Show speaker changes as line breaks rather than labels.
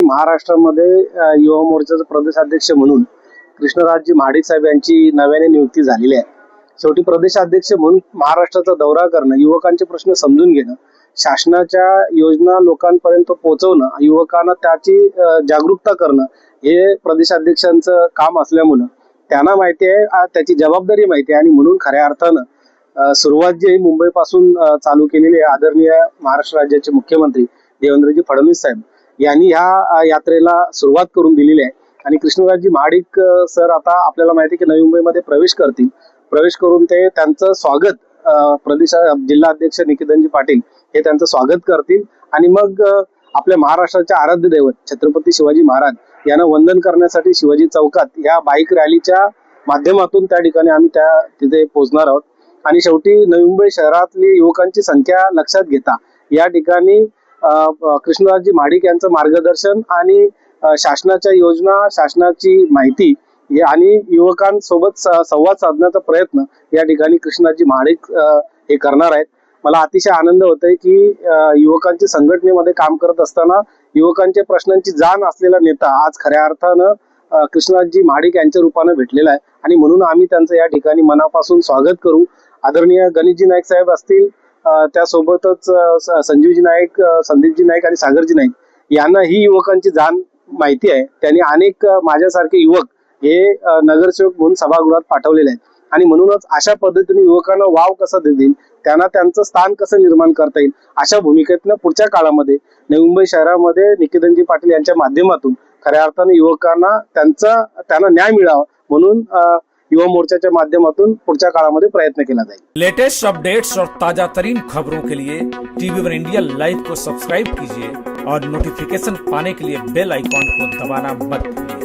महाराष्ट्रामध्ये युवा मोर्चाचे प्रदेशाध्यक्ष म्हणून कृष्णराजजी महाडिक साहेब यांची नव्याने नियुक्ती झालेली आहे. शेवटी प्रदेशाध्यक्ष म्हणून महाराष्ट्राचा दौरा करणं, युवकांचे प्रश्न समजून घेणं, शासनाच्या योजना लोकांपर्यंत पोहोचवणं, युवकांना त्याची जागरूकता करणं हे प्रदेशाध्यक्षांचं काम असल्यामुळं त्यांना माहिती आहे, त्याची जबाबदारी माहिती आहे आणि म्हणून खऱ्या अर्थानं सुरुवात जी मुंबईपासून चालू केलेली आहे. आदरणीय महाराष्ट्र राज्याचे मुख्यमंत्री देवेंद्रजी फडणवीस साहेब यांनी ह्या यात्रेला सुरुवात करून दिलेली आहे आणि कृष्णराजजी महाडिक सर आता आपल्याला माहिती आहे की नवी मुंबईमध्ये प्रवेश करतील. प्रवेश करून ते त्यांचं स्वागत प्रदेश जिल्हा अध्यक्ष निकितनजी पाटील हे त्यांचं स्वागत करतील आणि मग आपल्या महाराष्ट्राचे आराध्य दैवत छत्रपती शिवाजी महाराज यांना वंदन करण्यासाठी शिवाजी चौकात या बाईक रॅलीच्या माध्यमातून त्या ठिकाणी आम्ही तिथे पोहोचणार आहोत. आणि शेवटी नवी मुंबई शहरातली युवकांची संख्या लक्षात घेता या ठिकाणी कृष्णराजजी महाडिक यांचं मार्गदर्शन आणि शासनाच्या योजना, शासनाची माहिती आणि युवकांसोबत संवाद साधण्याचा प्रयत्न या ठिकाणी कृष्णराजजी महाडिक हे करणार आहेत. मला अतिशय आनंद होतोय की युवकांच्या संघटनेमध्ये काम करत असताना युवकांच्या प्रश्नांची जाण असलेला नेता आज खऱ्या अर्थानं कृष्णराजजी महाडिक यांच्या रूपाने भेटलेला आहे आणि म्हणून आम्ही त्यांचं या ठिकाणी मनापासून स्वागत करू. आदरणीय गणेशजी नाईक साहेब असतील, त्यासोबतच संजीवजी नाईक, संदीपजी नाईक आणि सागरजी नाईक यांना ही युवकांची जाण माहिती आहे. त्यांनी अनेक माझ्यासारखे युवक हे नगरसेवक म्हणून सभागृहात पाठवलेले आहेत आणि म्हणूनच अशा पद्धतीने युवकांना वाव कसा देतील, त्यांना त्यांचं स्थान कसं निर्माण करता येईल अशा भूमिकेतनं पुढच्या काळामध्ये नवी मुंबई शहरामध्ये निकितनजी पाटील यांच्या माध्यमातून खऱ्या अर्थाने युवकांना त्यांना न्याय मिळावा म्हणून युवा मोर्चाच्या माध्यमातून पुढच्या काळामध्ये प्रयत्न केला जाईल.
लेटेस्ट अपडेट्स और ताजा तरीन खबरों के लिए TV1 इंडिया लाइव को सब्सक्राइब कीजिए और नोटिफिकेशन पाने के लिए बेल आइकॉन को दबाना मत भूलिए.